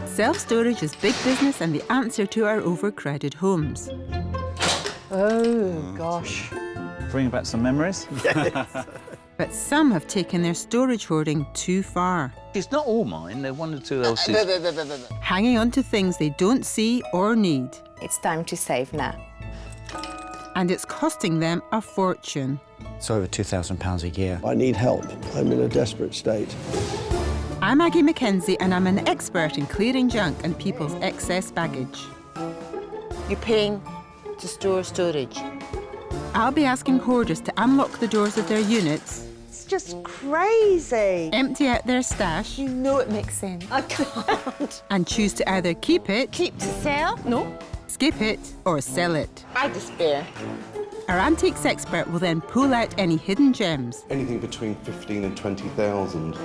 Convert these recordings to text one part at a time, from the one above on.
Self-storage is big business and the answer to our overcrowded homes. Oh, gosh. Bringing back some memories? Yes. But some have taken their storage hoarding too far. It's not all mine, they're one or two else's. Hanging on to things they don't see or need. It's time to save now. And it's costing them a fortune. It's over £2,000 a year. I need help. I'm in a desperate state. I'm Aggie McKenzie and I'm an expert in clearing junk and people's excess baggage. You're paying to store storage. I'll be asking hoarders to unlock the doors of their units, It's just crazy. empty out their stash, You know it makes sense. I can't. and choose to either keep it, Keep to sell? No. skip it, or sell it. I despair. Our antiques expert will then pull out any hidden gems Anything between 15 and 20,000.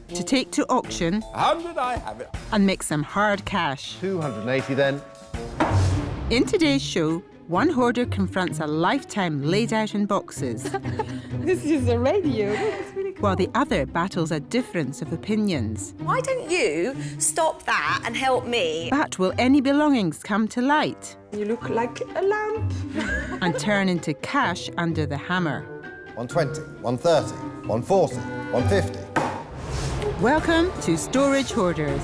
to take to auction How did I have it? and make some hard cash. 280 then. In today's show, one hoarder confronts a lifetime laid out in boxes, This is a radio. That's really cool. while the other battles a difference of opinions. Why don't you stop that and help me? But will any belongings come to light You look like a lamp. and turn into cash under the hammer? 120, 130, 140, 150. Welcome to Storage Hoarders.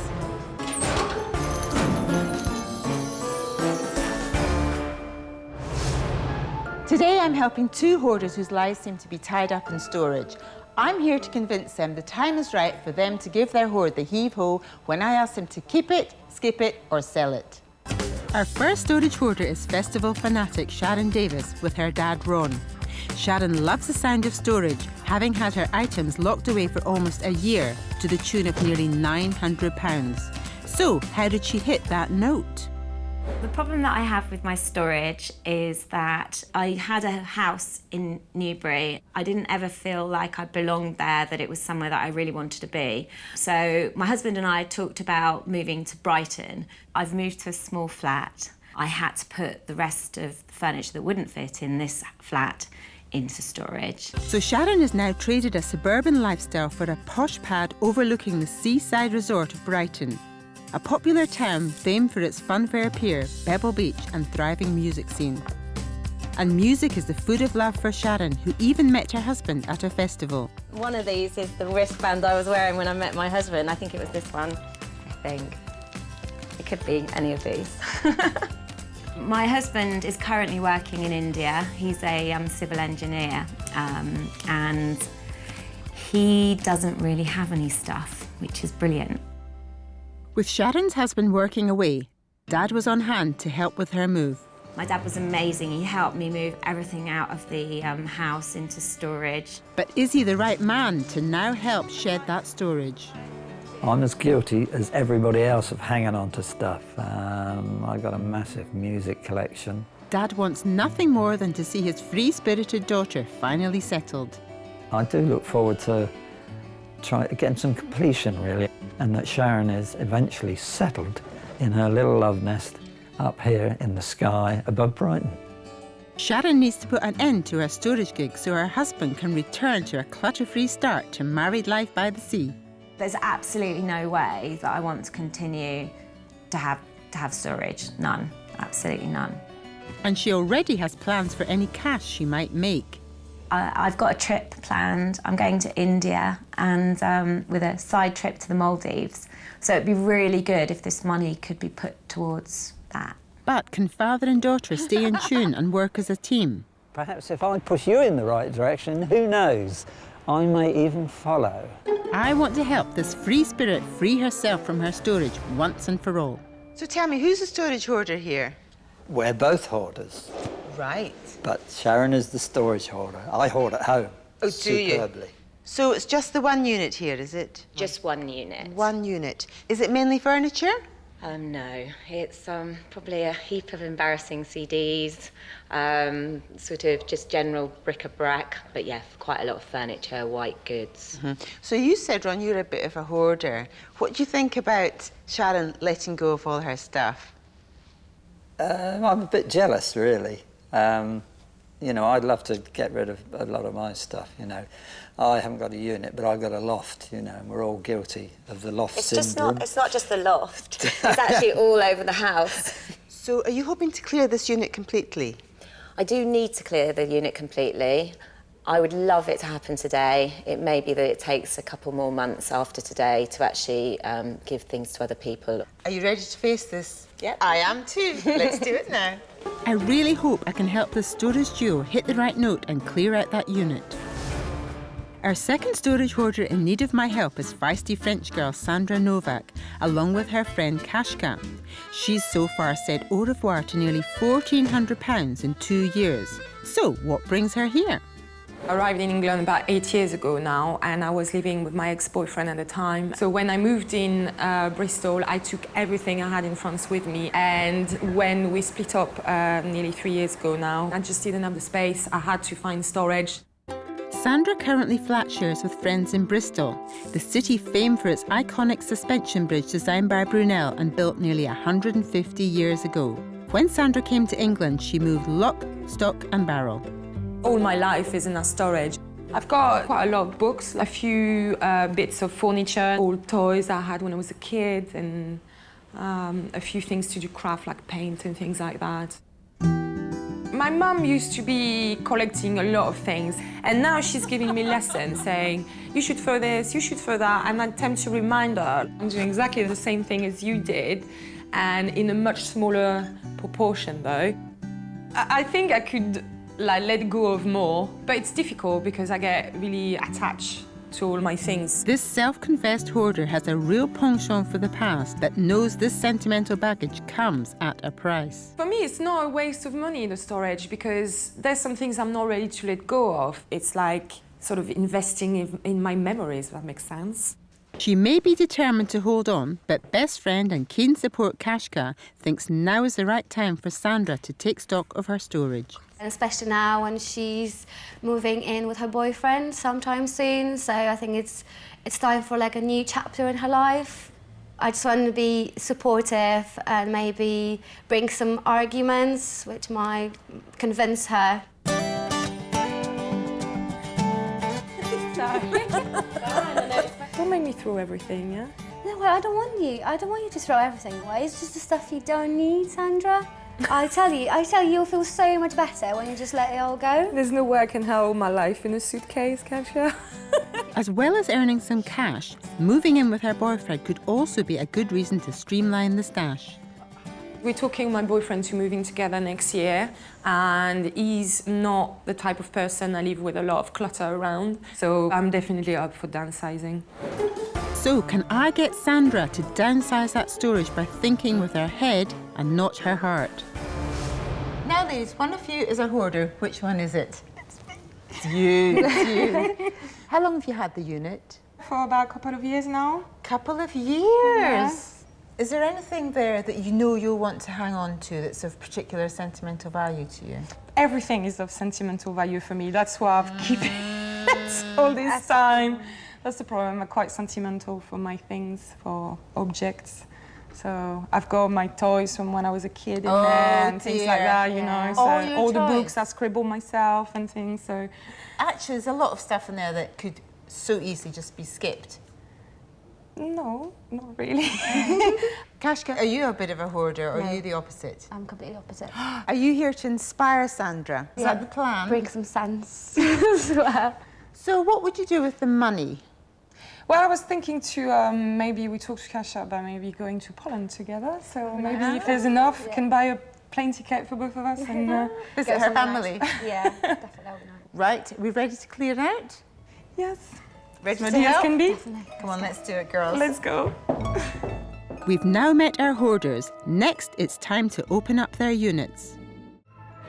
Today I'm helping two hoarders whose lives seem to be tied up in storage. I'm here to convince them the time is right for them to give their hoard the heave-ho when I ask them to keep it, skip it, or sell it. Our first storage hoarder is festival fanatic Sharon Davis with her dad Ron. Sharon loves the sound of storage, having had her items locked away for almost a year to the tune of nearly £900. So, how did she hit that note? The problem that I have with my storage is that I had a house in Newbury. I didn't ever feel like I belonged there, that it was somewhere that I really wanted to be. So my husband and I talked about moving to Brighton. I've moved to a small flat. I had to put the rest of the furniture that wouldn't fit in this flat into storage. So Sharon has now traded a suburban lifestyle for a posh pad overlooking the seaside resort of Brighton, a popular town famed for its funfair pier, Pebble Beach and thriving music scene. And music is the food of love for Sharon, who even met her husband at a festival. One of these is the wristband I was wearing when I met my husband. I think it was this one, I think. It could be any of these. My husband is currently working in India. He's a civil engineer, and he doesn't really have any stuff, which is brilliant. With Sharon's husband working away, Dad was on hand to help with her move. My dad was amazing. He helped me move everything out of the house into storage. But is he the right man to now help shed that storage? I'm as guilty as everybody else of hanging on to stuff. I've got a massive music collection. Dad wants nothing more than to see his free-spirited daughter finally settled. I do look forward to getting some completion, really, and that Sharon is eventually settled in her little love nest up here in the sky above Brighton. Sharon needs to put an end to her storage gig so her husband can return to a clutter-free start to married life by the sea. There's absolutely no way that I want to continue to have storage. None. Absolutely none. And she already has plans for any cash she might make. I've got a trip planned. I'm going to India and with a side trip to the Maldives. So it'd be really good if this money could be put towards that. But can father and daughter stay in tune and work as a team? Perhaps if I push you in the right direction, who knows? I may even follow. I want to help this free spirit free herself from her storage once and for all. So tell me, who's a storage hoarder here? We're both hoarders, Right. but Sharon is the storage hoarder. I hoard at home. Oh, do you? superbly. So it's just the one unit here, is it? Just one unit. One unit. Is it mainly furniture? No, it's probably a heap of embarrassing CDs, sort of just general bric-a-brac, but yeah, quite a lot of furniture, white goods. So you said, Ron, you're a bit of a hoarder. What do you think about Sharon letting go of all her stuff? I'm a bit jealous, really. You You know, I'd love to get rid of a lot of my stuff, you know. I haven't got a unit, but I've got a loft, you know, and we're all guilty of the loft syndrome. It's not just the loft. It's actually all over the house. So are you hoping to clear this unit completely? I do need to clear the unit completely. I would love it to happen today. It may be that it takes a couple more months after today to actually give things to other people. Are you ready to face this? Yep. I am too. Let's do it now. I really hope I can help the storage duo hit the right note and clear out that unit. Our second storage hoarder in need of my help is feisty French girl Sandra Novak, along with her friend Kashka. She's so far said au revoir to nearly £1,400 in 2 years. So what brings her here? I arrived in England about 8 years ago now, and I was living with my ex-boyfriend at the time. So when I moved in Bristol, I took everything I had in France with me. And when we split up nearly 3 years ago now, I just didn't have the space. I had to find storage. Sandra currently flat shares with friends in Bristol, the city famed for its iconic suspension bridge designed by Brunel and built nearly 150 years ago. When Sandra came to England, she moved lock, stock and barrel. All my life is in a storage. I've got quite a lot of books, a few bits of furniture, old toys I had when I was a kid, and a few things to do craft, like paint and things like that. My mum used to be collecting a lot of things, and now she's giving me lessons, saying, you should throw this, you should throw that, and I attempt to remind her. I'm doing exactly the same thing as you did, and in a much smaller proportion, though. I think I could let go of more, but it's difficult because I get really attached to all my things. This self-confessed hoarder has a real penchant for the past that knows this sentimental baggage comes at a price. For me, it's not a waste of money, the storage, because there's some things I'm not ready to let go of. It's like sort of investing in my memories, if that makes sense. She may be determined to hold on, but best friend and keen support Kashka thinks now is the right time for Sandra to take stock of her storage. And especially now when she's moving in with her boyfriend sometime soon, so I think it's time for like a new chapter in her life. I just want to be supportive and maybe bring some arguments which might convince her. Don't make me throw everything, yeah? No, I don't want you. I don't want you to throw everything away. It's just the stuff you don't need, Sandra. I tell you, you'll feel so much better when you just let it all go. There's no way I can have all my life in a suitcase, Kasia. As well as earning some cash, moving in with her boyfriend could also be a good reason to streamline the stash. We're talking my boyfriend to moving together next year, and he's not the type of person I live with a lot of clutter around, so I'm definitely up for downsizing. So can I get Sandra to downsize that storage by thinking with her head and not her heart? Now ladies, one of you is a hoarder. Which one is it? It's you. It's you. How long have you had the unit? For about a couple of years now. Couple of years? Yeah. Is there anything there that you know you'll want to hang on to that's of particular sentimental value to you? Everything is of sentimental value for me. That's why I've kept it all this time. That's the problem. I'm quite sentimental for my things, for objects. So I've got my toys from when I was a kid in there and things like that, you know. So all the books I scribble myself and things. So actually, there's a lot of stuff in there that could so easily just be skipped. No, not really. Kashka, are you a bit of a hoarder or are you the opposite? I'm completely opposite. Are you here to inspire Sandra? Is that the plan? Bring some sense as well. So what would you do with the money? Well, I was thinking to maybe we talked to Kasia about maybe going to Poland together. So maybe if there's enough, we can buy a plane ticket for both of us and visit her family. Nice. Yeah, definitely. Right, are we ready to clear it out? Yes. Ready to help? Can be. Definitely. Come on, let's do it, girls. Let's go. We've now met our hoarders. Next, it's time to open up their units.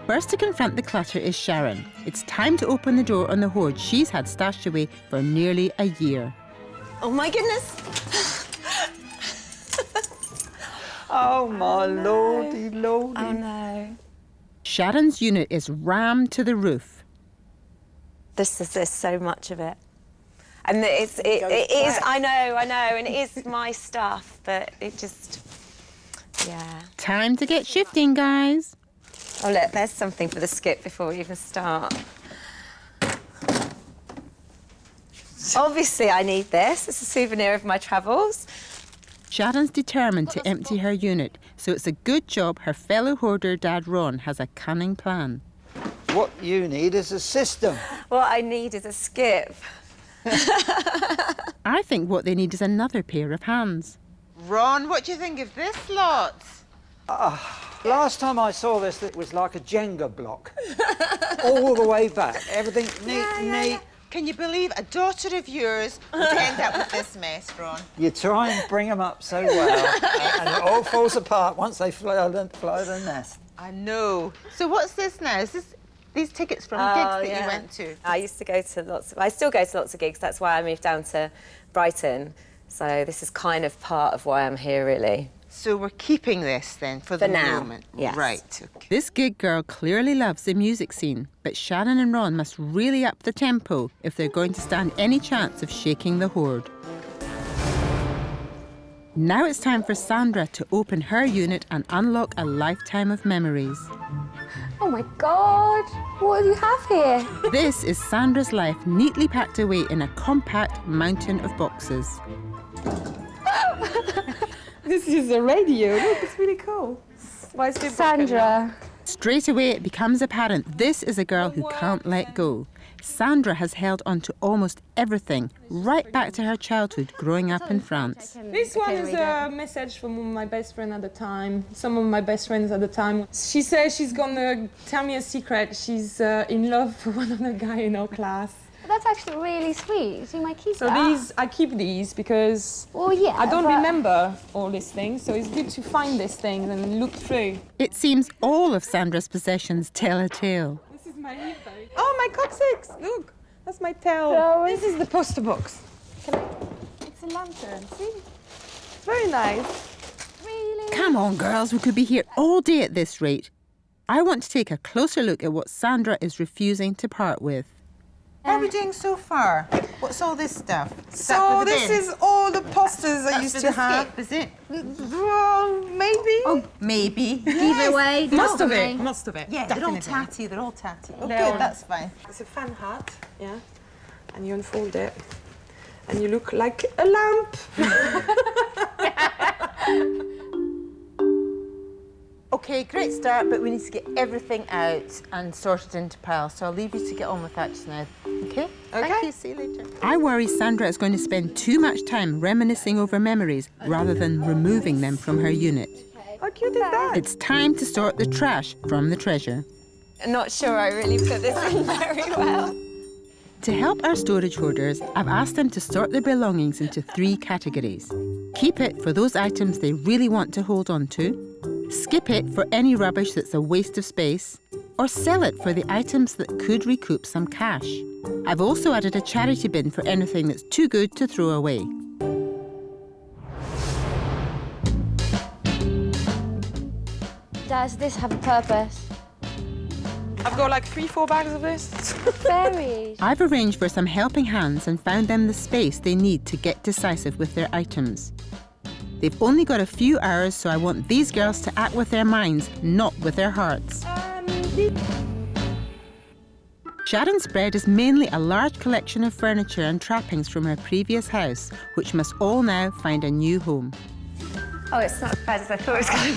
First to confront the clutter is Sharon. It's time to open the door on the hoard she's had stashed away for nearly a year. Oh my goodness! Oh my lordy, lordy. Oh no. Sharon's unit is rammed to the roof. There's so much of it. And it is, I know, and it is my stuff, but it just, yeah. Time to get shifting, guys. Oh, look, there's something for the skip before we even start. Obviously, I need this. It's a souvenir of my travels. Sharon's determined to empty her unit, so it's a good job her fellow hoarder dad Ron has a cunning plan. What you need is a system. What I need is a skip. I think what they need is another pair of hands. Ron, what do you think of this lot? Last time I saw this, it was like a Jenga block. All the way back. Everything neat. Can you believe a daughter of yours would end up with this mess, Ron? You try and bring them up so well, and it all falls apart once they fly the nest. I know. So what's this now? Is this these tickets from gigs that you went to? I used to go to I still go to lots of gigs. That's why I moved down to Brighton. So this is kind of part of why I'm here, really. So we're keeping this then for the moment? Yes. Right. Okay. This gig girl clearly loves the music scene, but Sharon and Ron must really up the tempo if they're going to stand any chance of shaking the hoard. Now it's time for Sandra to open her unit and unlock a lifetime of memories. Oh my God, what do you have here? This is Sandra's life neatly packed away in a compact mountain of boxes. This is a radio. Look, it's really cool. Why is it Sandra. Straight away it becomes apparent this is a girl who can't let go. Sandra has held on to almost everything, right back to her childhood growing up in France. This one is a message from my best friend at the time, some of my best friends at the time. She says she's gonna tell me a secret. She's in love with one of the guys in our class. That's actually really sweet. So you might keep So that. I keep these because I don't remember all these things, so it's good to find these things and look through. It seems all of Sandra's possessions tell a tale. This is my hip bag. Oh, my coccyx! Look, that's my towel. This is the poster box. It's a lantern, see? It's very nice. Really? Come on, girls, we could be here all day at this rate. I want to take a closer look at what Sandra is refusing to part with. How are we doing so far? What's all this stuff? So this is all the posters I used to have. Is it? Well, maybe. Oh, maybe. Giveaway. Most of it. Most of it. Yeah, definitely. they're all tatty. They're all tatty. Okay, Good, that's fine. It's a fan hat, yeah, and you unfold it, and you look like a lamp. Okay, great start, but we need to get everything out and sorted into piles, so I'll leave you to get on with that just now. Okay? Thank you, see you later. I worry Sandra is going to spend too much time reminiscing over memories rather than removing them from her unit. How cute is that? It's time to sort the trash from the treasure. I'm not sure I really put this in very well. To help our storage hoarders, I've asked them to sort their belongings into 3 categories. Keep it for those items they really want to hold on to, skip it for any rubbish that's a waste of space, or sell it for the items that could recoup some cash. I've also added a charity bin for anything that's too good to throw away. Does this have a purpose? I've got like 3-4 bags of this. Berries. I've arranged for some helping hands and found them the space they need to get decisive with their items. They've only got a few hours, so I want these girls to act with their minds, not with their hearts. Sharon's spread is mainly a large collection of furniture and trappings from her previous house, which must all now find a new home. Oh, it's not as bad as I thought it was going to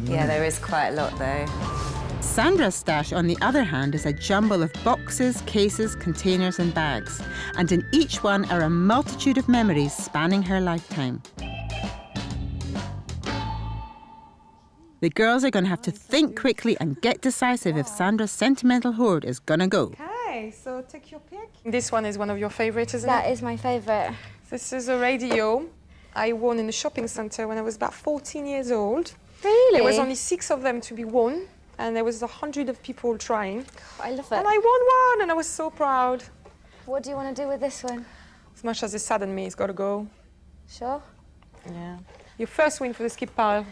be. Yeah, there is quite a lot, though. Sandra's stash, on the other hand, is a jumble of boxes, cases, containers and bags. And in each one are a multitude of memories spanning her lifetime. The girls are going to have to think quickly and get decisive if Sandra's sentimental hoard is going to go. Okay, so take your pick. This one is one of your favourites, isn't it? That is my favourite. This is a radio I won in the shopping centre when I was about 14 years old. Really? There was only 6 of them to be won, and there was 100 of people trying. I love it. And I won one, and I was so proud. What do you want to do with this one? As much as it saddened me, it's got to go. Sure. Yeah. Your first win for the skip pile.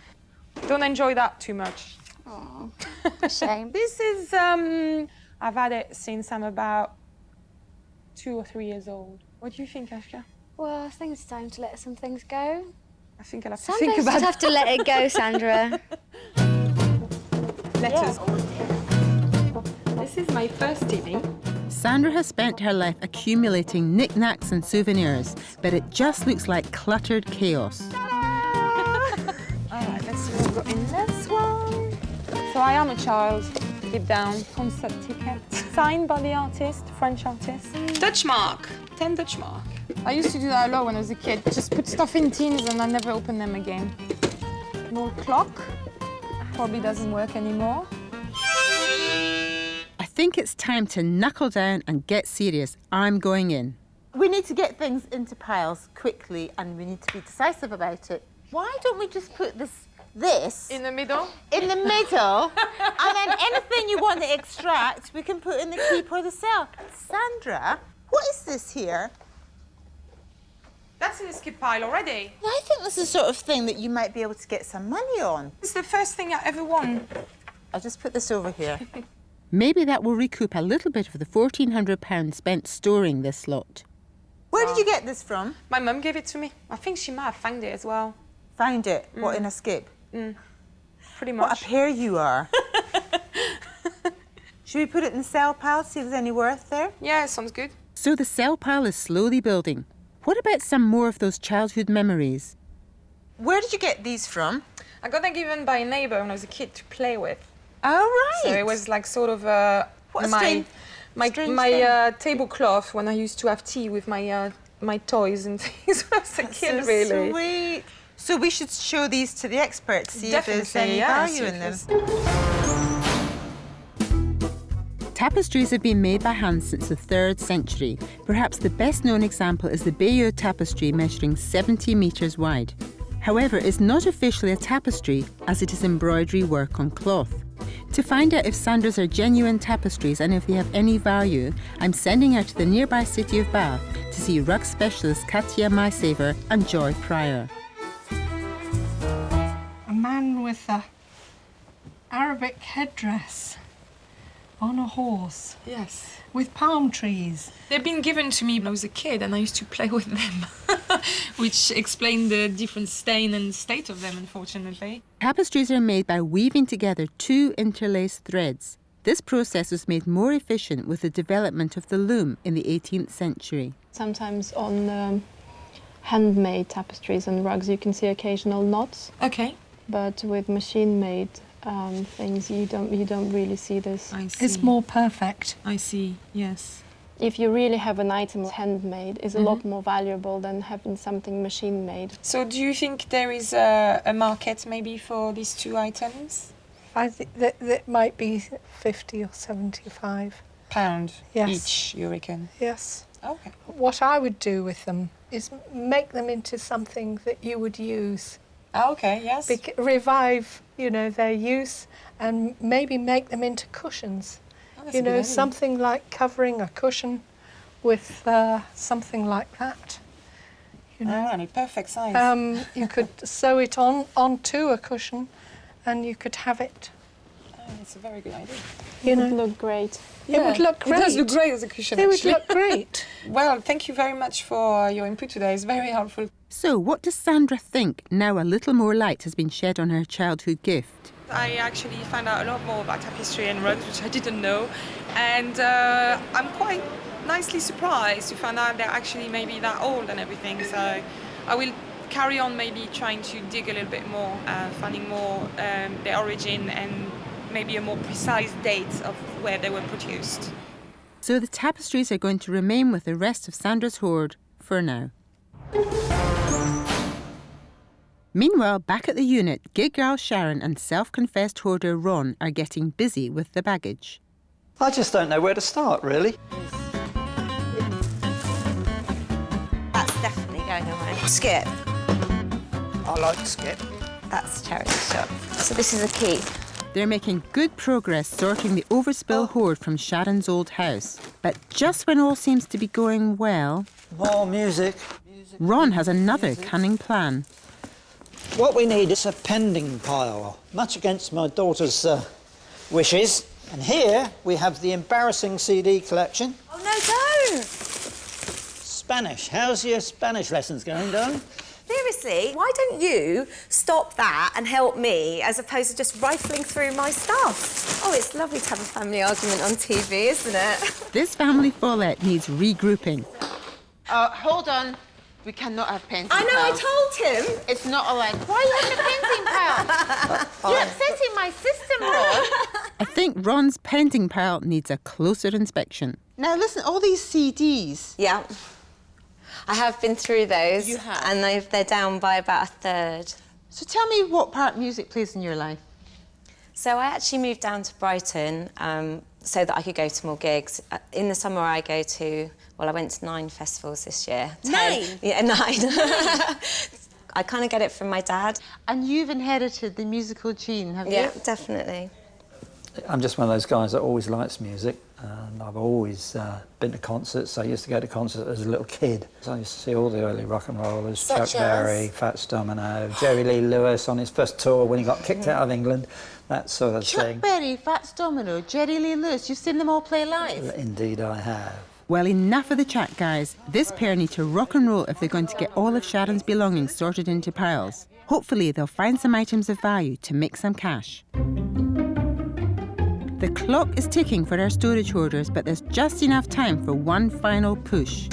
Don't enjoy that too much. Oh, shame. This is, I've had it since I'm about 2 or 3 years old. What do you think, Ashka? Well, I think it's time to let some things go. I think I'll have to Sometimes think you about just have to let it go, Sandra. Letters. This is my first TV. Sandra has spent her life accumulating knickknacks and souvenirs, but it just looks like cluttered chaos. Alright, let's see what we've got in this one. So I am a child, deep down. Concert ticket. Signed by the artist, French artist. Dutch mark. 10 Dutch mark. I used to do that a lot when I was a kid. Just put stuff in tins and I never open them again. An old clock. Probably doesn't work anymore. I think it's time to knuckle down and get serious. I'm going in. We need to get things into piles quickly and we need to be decisive about it. Why don't we just put this in the middle? In the middle, and then anything you want to extract, we can put in the keep or the sell. Sandra, what is this here? That's in the skip pile already. I think this is the sort of thing that you might be able to get some money on. It's the first thing I ever won. I'll just put this over here. Maybe that will recoup a little bit of the £1,400 spent storing this lot. Where did you get this from? My mum gave it to me. I think she might have found it as well. Found it? What, in a skip? Pretty much. What a pair you are. Should we put it in the sell pile, see if there's any worth there? Yeah, sounds good. So the sell pile is slowly building. What about some more of those childhood memories? Where did you get these from? I got them given by a neighbour when I was a kid to play with. Oh, right. So it was like sort of my tablecloth when I used to have tea with my toys and things when I was a kid, so really. Sweet. So we should show these to the experts, see if there's any value in them. Tapestries have been made by hand since the 3rd century. Perhaps the best known example is the Bayeux tapestry measuring 70 metres wide. However, it's not officially a tapestry as it is embroidery work on cloth. To find out if Sandra's are genuine tapestries and if they have any value, I'm sending her to the nearby city of Bath to see rug specialists Katia Mysaver and Joy Pryor. A man with a Arabic headdress on a horse. Yes. With palm trees. They've been given to me when I was a kid and I used to play with them, which explained the different stain and state of them, unfortunately. Tapestries are made by weaving together 2 interlaced threads. This process was made more efficient with the development of the loom in the 18th century. Sometimes on handmade tapestries and rugs you can see occasional knots. Okay. But with machine-made things, you don't really see this. I see. It's more perfect. I see, yes. If you really have an item handmade, it's a lot more valuable than having something machine-made. So do you think there is a market maybe for these 2 items? I think that might be 50 or 75 pound yes. each, you reckon? Yes. Okay. What I would do with them is make them into something that you would use. Oh, okay, yes. Revive, their use and maybe make them into cushions. Oh, something like covering a cushion with something like that. Really perfect size. You could sew it onto a cushion and you could have it. Oh, it's a very good idea. It would look great. Yeah, it would look great. It does look great as a cushion, It actually. would look great. Well, thank you very much for your input today. It's very helpful. So, what does Sandra think now a little more light has been shed on her childhood gift? I actually found out a lot more about tapestry and rugs, which I didn't know. And I'm quite nicely surprised to find out they're actually maybe that old and everything. So I will carry on maybe trying to dig a little bit more, finding more their origin and maybe a more precise date of where they were produced. So the tapestries are going to remain with the rest of Sandra's hoard for now. Meanwhile, back at the unit, gig girl Sharon and self-confessed hoarder Ron are getting busy with the baggage. I just don't know where to start, really. That's definitely going away. Skip. I like skip. That's cherished shop. So this is a keep. They're making good progress sorting the overspill hoard from Sharon's old house. But just when all seems to be going well... More music. Ron has another cunning plan. What we need is a pending pile, much against my daughter's wishes. And here we have the embarrassing CD collection. Oh, no, don't! Spanish. How's your Spanish lessons going, darling? Seriously, why don't you stop that and help me as opposed to just rifling through my stuff? Oh, it's lovely to have a family argument on TV, isn't it? This family fallout needs regrouping. Hold on. We cannot have painting I know, pals. I told him. It's not allowed. Why are you having a painting pal? You're upsetting my system, Ron. I think Ron's pending pile needs a closer inspection. Now, listen, all these CDs. Yeah. I have been through those. You have? And they're down by about a third. So tell me what part music plays in your life. So I actually moved down to Brighton so that I could go to more gigs. In the summer I go to, well, I went to 9 festivals this year. 9? Yeah, 9. I kind of get it from my dad. And you've inherited the musical gene, have you? Yeah, definitely. I'm just one of those guys that always likes music, and I've always been to concerts. I used to go to concerts as a little kid. So I used to see all the early rock and rollers, Such Chuck Berry, Fats Domino, Jerry Lee Lewis on his first tour when he got kicked out of England, that sort of thing. Chuck Berry, Fats Domino, Jerry Lee Lewis, you've seen them all play live? Indeed I have. Well, enough of the chat, guys. This pair need to rock and roll if they're going to get all of Sharon's belongings sorted into piles. Hopefully they'll find some items of value to make some cash. The clock is ticking for our storage hoarders, but there's just enough time for one final push.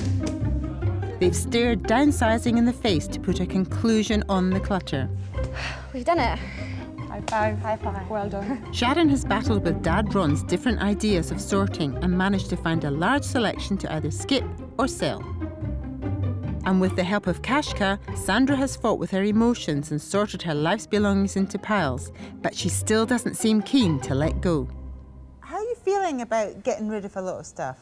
They've stared downsizing in the face to put a conclusion on the clutter. We've done it. High five. High five. Well done. Sharon has battled with Dad Ron's different ideas of sorting and managed to find a large selection to either skip or sell. And with the help of Kashka, Sandra has fought with her emotions and sorted her life's belongings into piles, but she still doesn't seem keen to let go. How are you feeling about getting rid of a lot of stuff?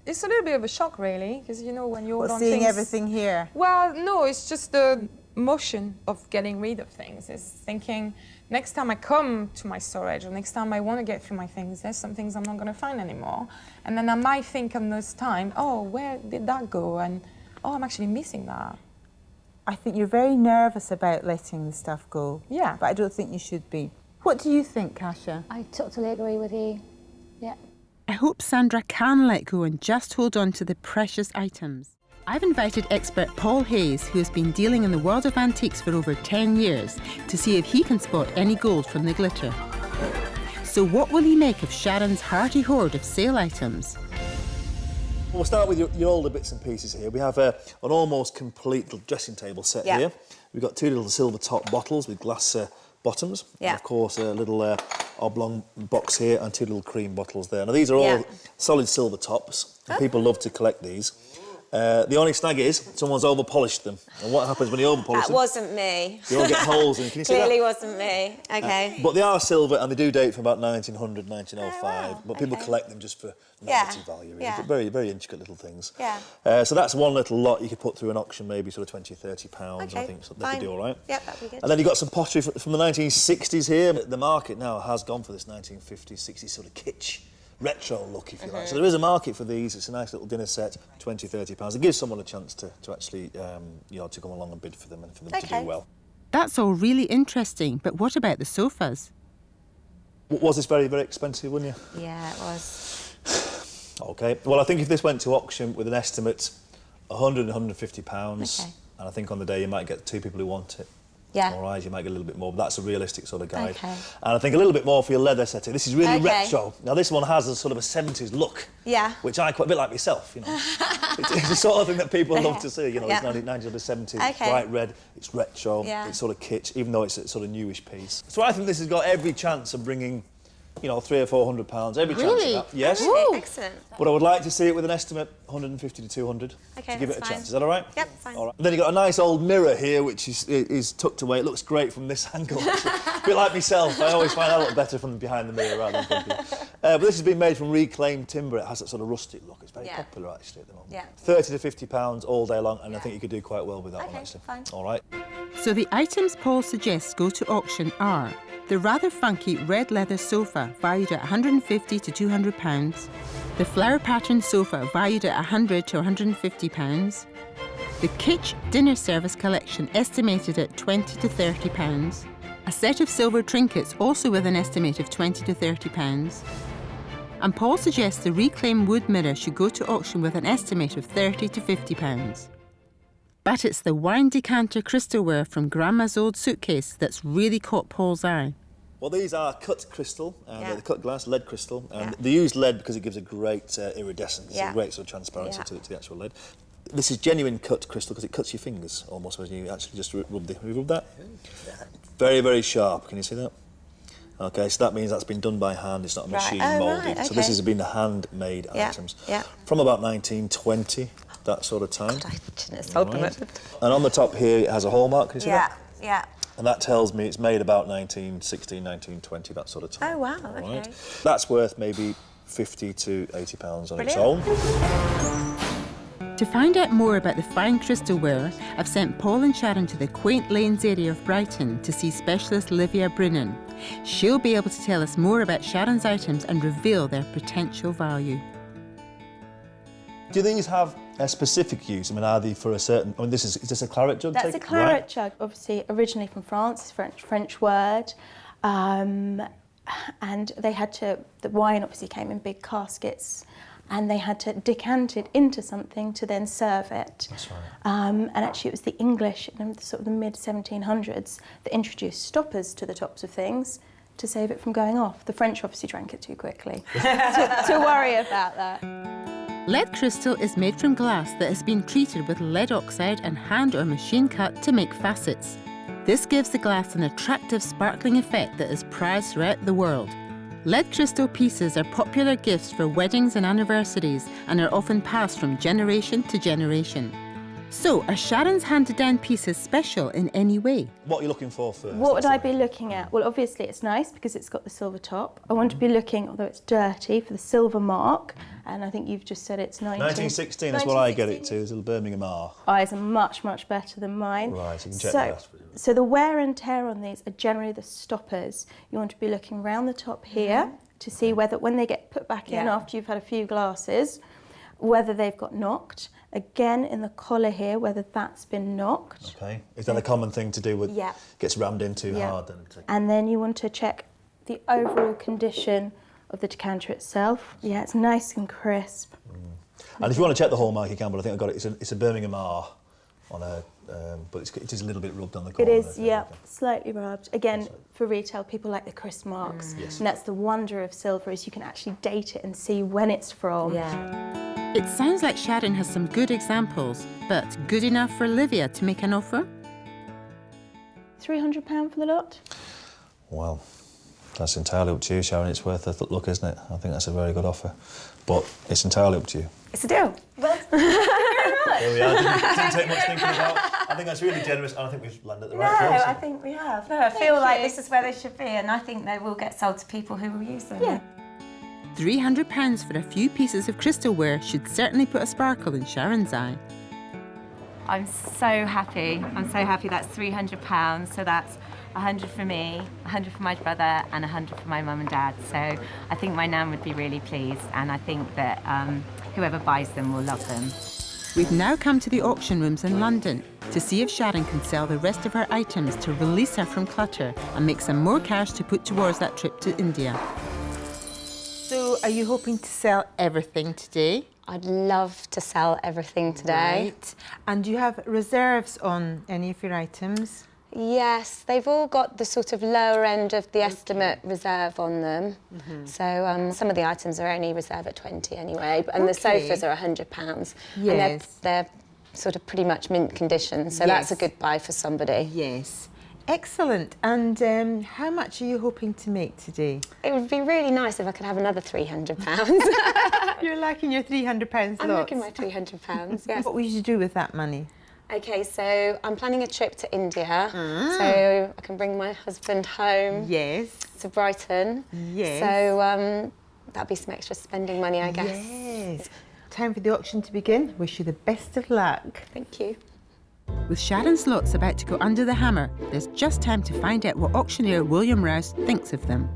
It's a little bit of a shock, really, because you know when you're on seeing things... everything here. Well, no, it's just the motion of getting rid of things. It's thinking next time I come to my storage or next time I want to get through my things, there's some things I'm not going to find anymore. And then I might think on this time, oh, where did that go? And oh, I'm actually missing that. I think you're very nervous about letting the stuff go. Yeah. But I don't think you should be. What do you think, Kasia? I totally agree with you. Yeah. I hope Sandra can let go and just hold on to the precious items. I've invited expert Paul Hayes, who has been dealing in the world of antiques for over 10 years, to see if he can spot any gold from the glitter. So what will he make of Sharon's hearty hoard of sale items? We'll start with your older bits and pieces here. We have an almost complete little dressing table set here. We've got 2 little silver top bottles with glass bottoms. And of course, a little oblong box here and 2 little cream bottles there. Now, these are all solid silver tops, and people love to collect these. The only snag is someone's over-polished them. And what happens when you over-polish them? That wasn't me. They all get holes in. Can you see that? Clearly wasn't me. Okay. But they are silver and they do date from about 1900, 1905. But people collect them just for novelty value, really. But very, very intricate little things. Yeah. So that's one little lot you could put through an auction, maybe sort of 20, 30 pounds. Okay, I think so they could do all right. Yep, that'd be good. And then you've got some pottery from the 1960s here. The market now has gone for this 1950s, 60s sort of kitsch. Retro look, if you like. So there is a market for these. It's a nice little dinner set, 20, 30 pounds. It gives someone a chance to actually, to come along and bid for them and for them to do well. That's all really interesting, but what about the sofas? Was this very, very expensive, wasn't you? Yeah, it was. OK. Well, I think if this went to auction with an estimate, 100 and 150 pounds, and I think on the day you might get 2 people who want it. Yeah. All right, you might get a little bit more, but that's a realistic sort of guide. Okay. And I think a little bit more for your leather setting. This is really retro. Now, this one has a sort of a 70s look. Yeah. Which I quite a bit like myself, you know. It's the sort of thing that people love to see, you know. It's 1970s, bright red, it's retro, it's sort of kitsch, even though it's a sort of newish piece. So I think this has got every chance of bringing, you know, £300 or £400, every chance of that. Yes. Ooh. Excellent. But I would like to see it with an estimate 150 to 200 to give it a chance. Is that all right? Yep, fine. All right. And then you've got a nice old mirror here, which is tucked away. It looks great from this angle. A bit like myself, I always find I look better from behind the mirror rather than from here. But this has been made from reclaimed timber. It has that sort of rustic look. It's very popular, actually, at the moment. Yeah. 30 to £50 all day long, and I think you could do quite well with that one, actually. Fine. All right. So the items Paul suggests go to auction are the rather funky red leather sofa valued at £150 to £200, the flower pattern sofa valued at £100 to £150, the kitsch dinner service collection estimated at £20 to £30, a set of silver trinkets also with an estimate of £20 to £30, And Paul suggests the reclaimed wood mirror should go to auction with an estimate of £30 to £50. But it's the wine decanter crystalware from Grandma's old suitcase that's really caught Paul's eye. Well, these are cut crystal, they're cut glass, lead crystal, and they use lead because it gives a great iridescence, a great sort of transparency to the actual lead. This is genuine cut crystal because it cuts your fingers almost when you actually just rub that. Very, very sharp. Can you see that? Okay, so that means that's been done by hand. It's not a machine moulded. Right, okay. So this has been the handmade items from about 1920, that sort of time. God, I shouldn't have sold them. And on the top here, it has a hallmark. Can you see that? Yeah. And that tells me it's made about 1916, 1920, that sort of time. Oh, wow, okay. That's worth maybe £50 to £80 on its own. To find out more about the fine crystalware, I've sent Paul and Sharon to the quaint lanes area of Brighton to see specialist Livia Brennan. She'll be able to tell us more about Sharon's items and reveal their potential value. Do these have a specific use? I mean, are they for a certain... I mean, is this a claret jug? That's a claret jug, obviously originally from France, French word. And they had to... The wine obviously came in big caskets and they had to decant it into something to then serve it. That's right. And actually it was the English in sort of the mid-1700s that introduced stoppers to the tops of things to save it from going off. The French obviously drank it too quickly to worry about that. Lead crystal is made from glass that has been treated with lead oxide and hand or machine cut to make facets. This gives the glass an attractive sparkling effect that is prized throughout the world. Lead crystal pieces are popular gifts for weddings and anniversaries and are often passed from generation to generation. So, are Sharon's handed-down pieces special in any way? What are you looking for first? What would I be looking at? Well, obviously it's nice because it's got the silver top. I want to be looking, although it's dirty, for the silver mark. And I think you've just said it's 1916, that's what I get it to, is a little Birmingham R. Eyes are much, much better than mine. Right, you can check that. So the wear and tear on these are generally the stoppers. You want to be looking round the top here to see whether, when they get put back in after you've had a few glasses, whether they've got knocked. Again, in the collar here, whether that's been knocked. Okay. Is that a common thing to do with gets rammed in too hard? And then you want to check the overall condition of the decanter itself. Yeah, it's nice and crisp. And if you want to check the hallmark, you can, but I think I've got it. It's a Birmingham R on a, but it is a little bit rubbed on the corner. It is, yeah, slightly rubbed. Again, for retail, people like the crisp marks. Yes. And that's the wonder of silver, is you can actually date it and see when it's from. It sounds like Sharon has some good examples, but good enough for Livia to make an offer? £300 for the lot? Well, that's entirely up to you, Sharon. It's worth a look, isn't it? I think that's a very good offer. But it's entirely up to you. It's a deal. Well, There we are. Didn't take much thinking about. I think that's really generous, and I think we've landed at the right place. I think we have. No, I feel like this is where they should be, and I think they will get sold to people who will use them. Yeah. £300 for a few pieces of crystalware should certainly put a sparkle in Sharon's eye. I'm so happy. I'm so happy. That's £300. So that's 100 for me, 100 for my brother, and 100 for my mum and dad. So I think my nan would be really pleased, and I think that whoever buys them will love them. We've now come to the auction rooms in London to see if Sharon can sell the rest of her items to release her from clutter and make some more cash to put towards that trip to India. So, are you hoping to sell everything today? I'd love to sell everything today. Right. And do you have reserves on any of your items? Yes, they've all got the sort of lower end of the estimate reserve on them. So some of the items are only reserve at 20 anyway, and the sofas are £100. Yes. And they're sort of pretty much mint condition, so that's a good buy for somebody. Yes. Excellent. And how much are you hoping to make today? It would be really nice if I could have another £300. You're liking your £300 lots. I'm liking my £300, yes. What will you do with that money? OK, so I'm planning a trip to India, so I can bring my husband home to Brighton. Yes. So that'll be some extra spending money, I guess. Yes. Time for the auction to begin. Wish you the best of luck. Thank you. With Sharon's lots about to go under the hammer, there's just time to find out what auctioneer William Rouse thinks of them.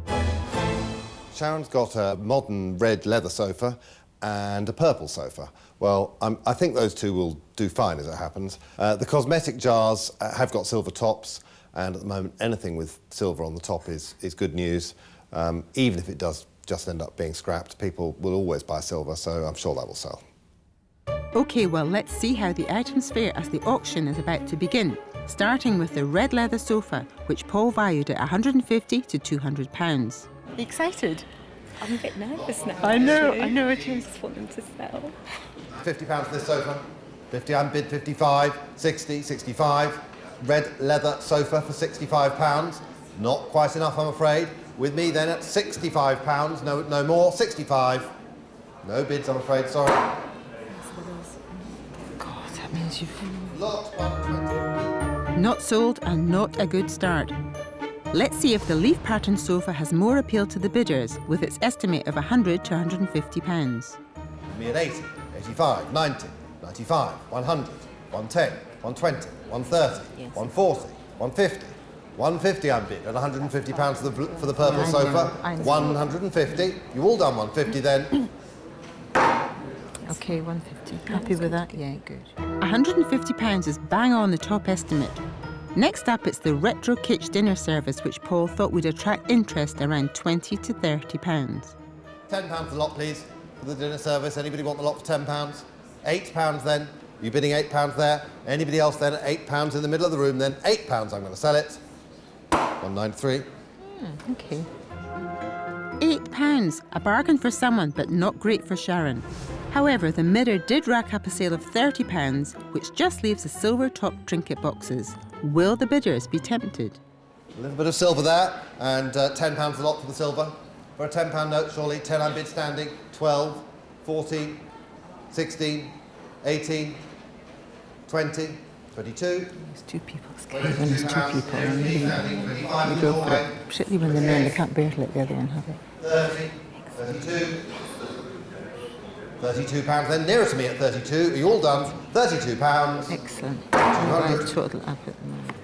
Sharon's got a modern red leather sofa and a purple sofa. Well, I think those two will do fine as it happens. The cosmetic jars have got silver tops, and at the moment anything with silver on the top is good news, even if it does just end up being scrapped. People will always buy silver, so I'm sure that will sell. OK, well, let's see how the items fare as the auction is about to begin, starting with the red leather sofa, which Paul valued at £150 to £200. Excited? I'm a bit nervous now. I know, actually. I know it I is. just want them to sell. £50 for this sofa. 50 unbid, 55, 60, 65. Red leather sofa for £65. Not quite enough, I'm afraid. With me then at £65. No more. 65. No bids, I'm afraid. Sorry. God, that means you've... Lot 120. Not sold and not a good start. Let's see if the leaf pattern sofa has more appeal to the bidders, with its estimate of £100 to £150. Me at 80, 85, 90, 95, 100, 110, 120, 130, 140, 150. 150 unbid at £150 for the purple sofa. I know. 150. You all done 150 then? OK, 150. Happy with that? Yeah, good. £150 is bang on the top estimate. Next up, it's the retro kitsch dinner service, which Paul thought would attract interest around £20 to £30. £10 a lot, please, for the dinner service. Anybody want the lot for £10? £8 then. You bidding £8 there? Anybody else then at £8 in the middle of the room then? £8 I'm going to sell it. 193. OK. £8, a bargain for someone, but not great for Sharon. However, the mirror did rack up a sale of £30, which just leaves the silver top trinket boxes. Will the bidders be tempted? A little bit of silver there, and £10 a lot for the silver. For a £10 note, surely, 10 unbid standing, 12, 14, 16, 18, 20, 22. There's two people scared when there's two people. You go for it, particularly when they're men, they can't bear to let the other one have it. 30, 32. £32 then, nearer to me at 32. Are you all done? £32. Excellent. 200. Total up at the moment.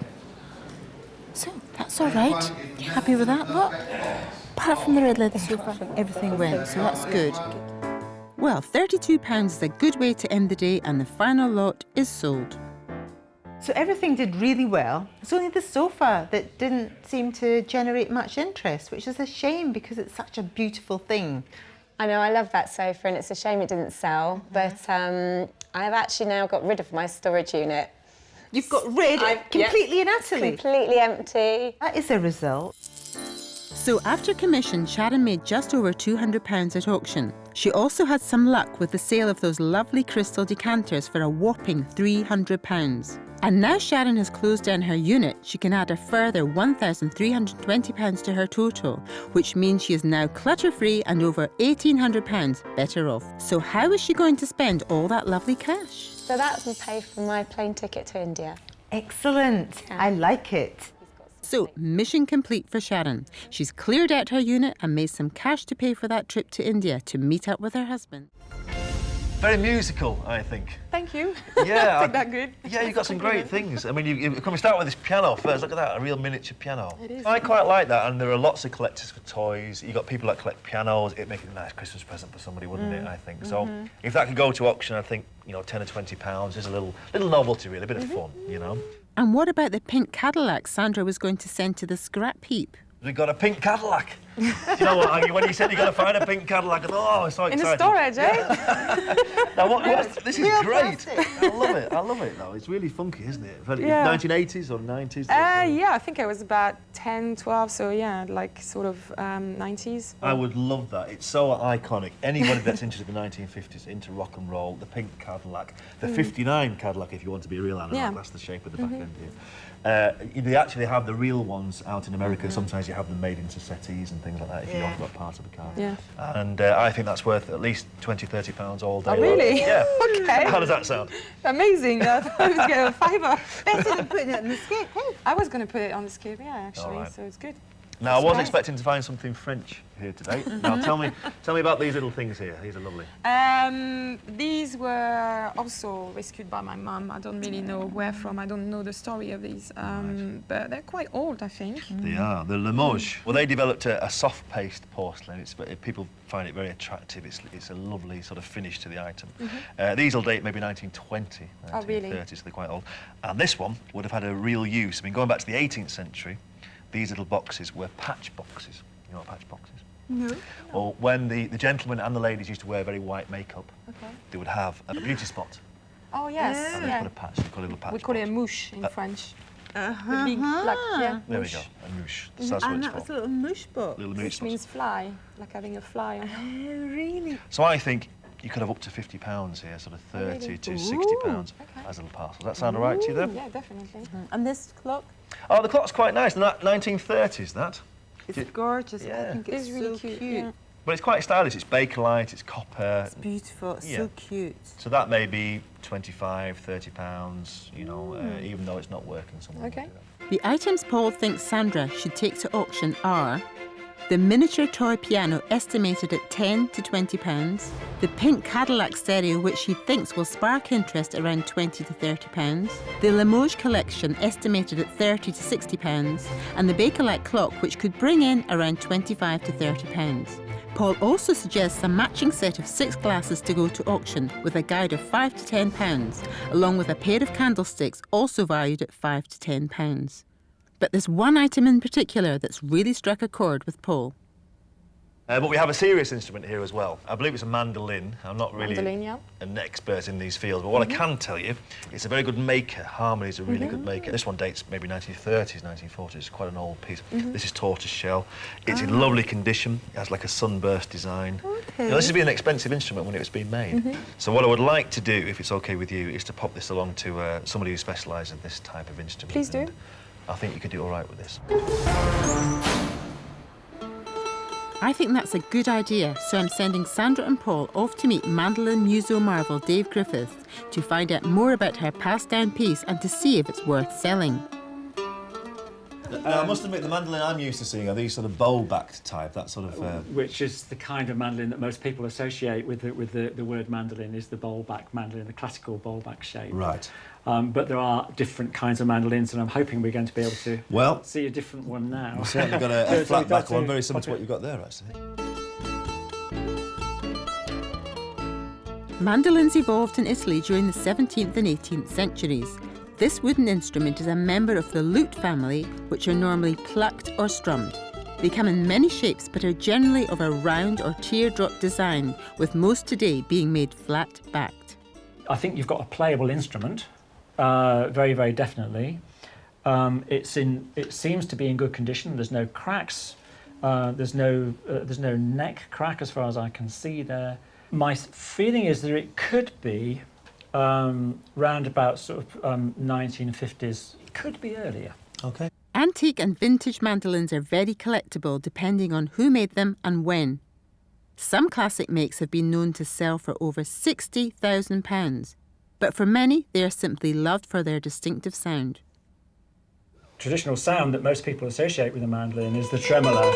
So, that's all right. You happy with that lot? Apart from the red leather sofa, everything went, so that's good. Well, £32 is a good way to end the day, and the final lot is sold. So everything did really well. It's only the sofa that didn't seem to generate much interest, which is a shame because it's such a beautiful thing. I know, I love that sofa and it's a shame it didn't sell, but I've actually now got rid of my storage unit. You've got rid completely and utterly? Completely empty. That is a result. So after commission, Sharon made just over £200 at auction. She also had some luck with the sale of those lovely crystal decanters for a whopping £300. And now Sharon has closed down her unit, she can add a further £1,320 to her total, which means she is now clutter-free and over £1,800 better off. So how is she going to spend all that lovely cash? So that's to pay for my plane ticket to India. Excellent. Yeah. I like it. So, mission complete for Sharon. She's cleared out her unit and made some cash to pay for that trip to India to meet up with her husband. Very musical, I think. Thank you. Yeah. Isn't that good? Yeah, you've got some great things. I mean, you start with this piano first. Look at that, a real miniature piano. It is. I quite like that, and there are lots of collectors for toys. You've got people that collect pianos. It'd make it a nice Christmas present for somebody, wouldn't it, I think. So if that could go to auction, I think, you know, £10 or £20 is a little novelty, really, a bit of fun, you know. And what about the pink Cadillac Sandra was going to send to the scrap heap? We've got a pink Cadillac. Do you know what, Aggie, when you said you're going to find a pink Cadillac, I thought, oh, I'm so excited. In the storage, eh? Now, this is great. I love it, though. It's really funky, isn't it? Yeah. 1980s or 90s? Yeah, I think I was about 10, 12, so yeah, like sort of 90s. I would love that. It's so iconic. Anybody that's into the 1950s, into rock and roll, the pink Cadillac, the 59 Cadillac, if you want to be a real analog, that's the shape of the back end here. They actually have the real ones out in America. Sometimes you have them made into settees and things like that if you want that part of the car. Yeah. And I think that's worth at least £20, £30 all day. Oh, really? Yeah. Okay. How does that sound? Amazing. I thought I was getting a fiver. Better than putting it on the skip, hey? I was going to put it on the skip, yeah, actually, right. so it's good. Now, I was expecting to find something French here today. Now, tell me about these little things here. These are lovely. These were also rescued by my mum. I don't really know where from. I don't know the story of these, but they're quite old, I think. They are. The Limoges. Well, they developed a soft paste porcelain. People find it very attractive. It's a lovely sort of finish to the item. These will date maybe 1920, 1930s, really? so they're quite old. And this one would have had a real use. I mean, going back to the 18th century, these little boxes were patch boxes. You know what patch boxes? No. Well, when the gentlemen and the ladies used to wear very white makeup, they would have a beauty spot. Oh, yes. And they put a patch, they call it a little patch. We call it a mouche in French. Uh-huh. The big black, yeah. There we go, a mouche. So that's what And it's that's for. a little mouche box. Little mouche Which box. means fly, like having a fly on. Oh, really? So I think you could have up to £50 here, sort of 30 to £60 as a little parcel. Does that sound all right to you, then? Yeah, definitely. And this clock? Oh, the clock's quite nice. 1930s, that. It's gorgeous. Yeah. I think it's really so cute. Yeah. But it's quite stylish. It's Bakelite, it's copper. It's beautiful. It's so cute. So that may be £25, £30, you know, even though it's not working. Someone will do that. The items Paul thinks Sandra should take to auction are the miniature toy piano estimated at £10 to £20, the pink Cadillac stereo which he thinks will spark interest around £20 to £30, the Limoges collection estimated at £30 to £60, and the Bakelite clock which could bring in around £25 to £30. Paul also suggests a matching set of 6 glasses to go to auction with a guide of £5 to £10, along with a pair of candlesticks also valued at £5 to £10. But there's one item in particular that's really struck a chord with Paul. But we have a serious instrument here as well. I believe it's a mandolin. I'm not really Mandolin, an expert in these fields, but what I can tell you, it's a very good maker. Harmony's a really good maker. This one dates maybe 1930s, 1940s. It's quite an old piece. This is tortoise shell. It's in lovely condition. It has like a sunburst design. You know, this has been an expensive instrument when it was being made. So what I would like to do, if it's okay with you, is to pop this along to somebody who specialises in this type of instrument. Please do. I think you could do all right with this. I think that's a good idea, so I'm sending Sandra and Paul off to meet mandolin muso marvel Dave Griffith to find out more about her passed down piece and to see if it's worth selling. I must admit, the mandolin I'm used to seeing are these sort of bowl-backed type, that sort of... Which is the kind of mandolin that most people associate with the word mandolin, is the bowl-back mandolin, the classical bowl-back shape. Right. But there are different kinds of mandolins, and I'm hoping we're going to be able to see a different one now. We've certainly got a flat-back one, very similar to what you've got there, actually. Mandolins evolved in Italy during the 17th and 18th centuries. This wooden instrument is a member of the lute family, which are normally plucked or strummed. They come in many shapes but are generally of a round or teardrop design, with most today being made flat-backed. I think you've got a playable instrument, very, very definitely. It seems to be in good condition. There's no cracks. There's no neck crack as far as I can see there. My feeling is that it could be round about sort of 1950s. It could be earlier. Okay. Antique and vintage mandolins are very collectible depending on who made them and when. Some classic makes have been known to sell for over £60,000, but for many they are simply loved for their distinctive sound. Traditional sound that most people associate with a mandolin is the tremolo.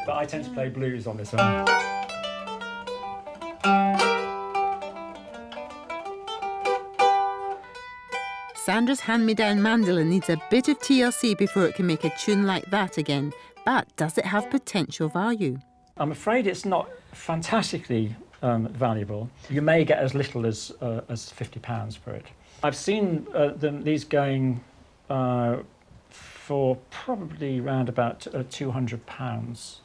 But I tend to play blues on this one. Sandra's hand-me-down mandolin needs a bit of TLC before it can make a tune like that again, but does it have potential value? I'm afraid it's not fantastically valuable. You may get as little as £50 for it. I've seen these going for probably around about £200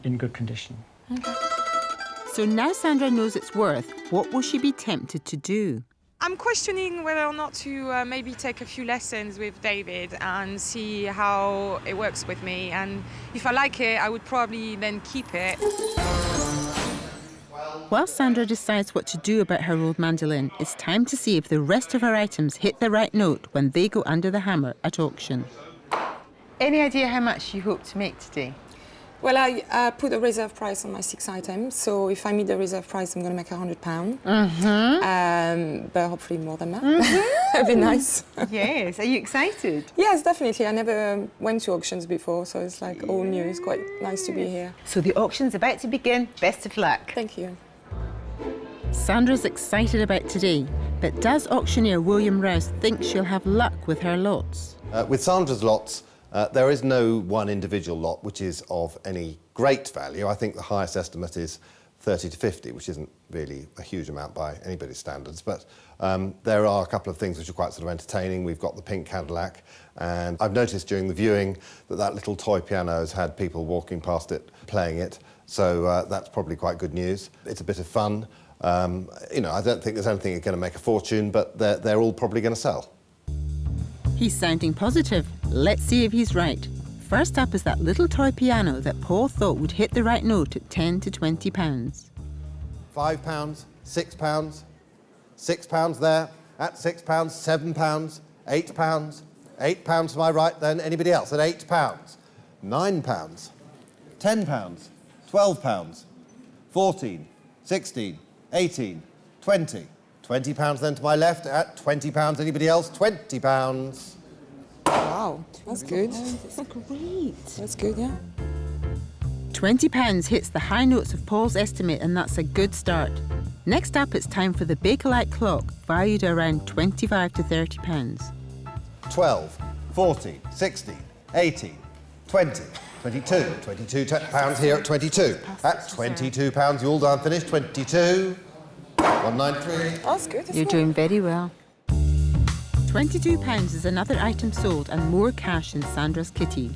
in good condition. Okay. So now Sandra knows its worth, what will she be tempted to do? I'm questioning whether or not to maybe take a few lessons with David and see how it works with me. And if I like it, I would probably then keep it. While Sandra decides what to do about her old mandolin, it's time to see if the rest of her items hit the right note when they go under the hammer at auction. Any idea how much you hope to make today? Well, I put a reserve price on my 6 items, so if I meet the reserve price, I'm going to make £100. But hopefully more than that. That'd be nice. Yes. Are you excited? Yes, definitely. I never went to auctions before, so it's like all new. It's quite nice to be here. So the auction's about to begin. Best of luck. Thank you. Sandra's excited about today, but does auctioneer William Rouse think she'll have luck with her lots? With Sandra's lots, there is no one individual lot which is of any great value. I think the highest estimate is 30 to 50, which isn't really a huge amount by anybody's standards, but there are a couple of things which are quite sort of entertaining. We've got the pink Cadillac, and I've noticed during the viewing that little toy piano has had people walking past it, playing it, so that's probably quite good news. It's a bit of fun. You know, I don't think there's anything that's going to make a fortune, but they're all probably going to sell. He's sounding positive. Let's see if he's right. First up is that little toy piano that Paul thought would hit the right note at £10 to £20. £5, £6, £6 there, at £6, £7, £8, £8 to my right then, anybody else at £8, £9, £10, £12, 14, 16, 18, 20, £20 then to my left at £20, anybody else, £20. Wow, that's good. That's great. That's good, yeah. £20 hits the high notes of Paul's estimate, and that's a good start. Next up, it's time for the Bakelite clock, valued around £25 to £30. 12, 14, 16, 18, 20, 22, £22 here at 22. At £22, you all done finished, 22, 193. That's good. You're doing very well. £22 is another item sold and more cash in Sandra's kitty.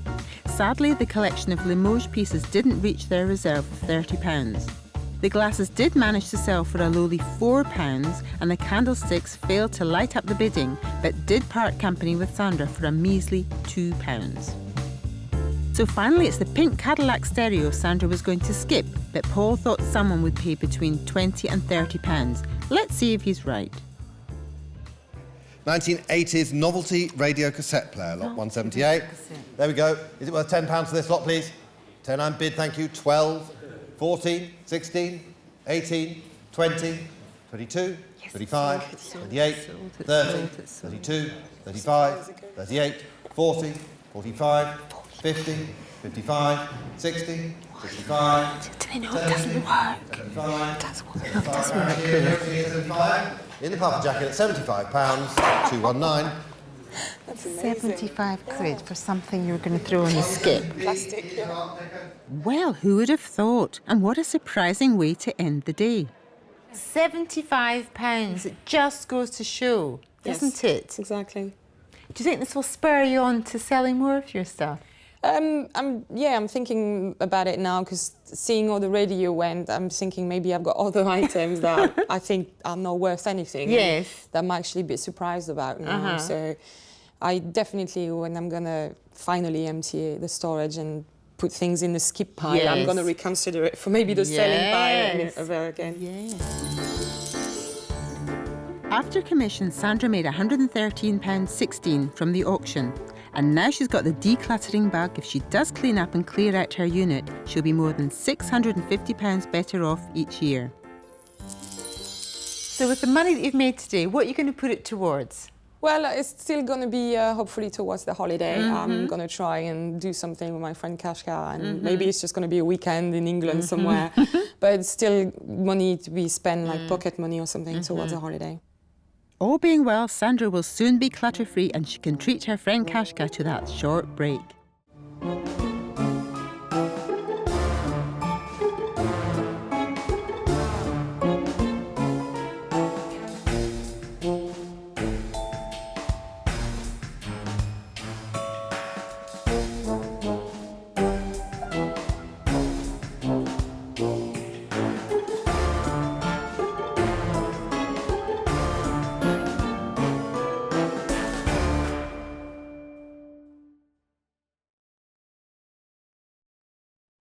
Sadly, the collection of Limoges pieces didn't reach their reserve of £30. The glasses did manage to sell for a lowly £4 and the candlesticks failed to light up the bidding, but did part company with Sandra for a measly £2. So finally, it's the pink Cadillac stereo Sandra was going to skip, but Paul thought someone would pay between £20 and £30. Let's see if he's right. 1980s novelty radio cassette player, lot 178. There we go. Is it worth £10 for this lot, please? 10 I'm bid, thank you. 12, 14, 16, 18, 20, 22, 35, 28, 30, 32, 35, 38, 40, 45, 50, 55, 60, 65, Do they know it doesn't work? 75, It does work. 75, in the puffer jacket at £75, 219. That's amazing. 75 quid for something you're going to throw in the skip. Plastic, yeah. Well, who would have thought? And what a surprising way to end the day. £75, it just goes to show, doesn't it? Exactly. Do you think this will spur you on to selling more of your stuff? I'm thinking about it now because seeing all the radio went, I'm thinking maybe I've got other items that I think are not worth anything. Yes. That I'm actually a bit surprised about now. So I definitely, when I'm going to finally empty the storage and put things in the skip pile, I'm going to reconsider it for maybe the selling pile ever again. Yes. After commission, Sandra made £113.16 from the auction. And now she's got the decluttering bug. If she does clean up and clear out her unit, she'll be more than £650 better off each year. So with the money that you've made today, what are you going to put it towards? Well, it's still going to be hopefully towards the holiday. I'm going to try and do something with my friend Kashka, and maybe it's just going to be a weekend in England somewhere. But it's still money to be spent, like pocket money or something, towards a holiday. All being well, Sandra will soon be clutter-free and she can treat her friend Kashka to that short break.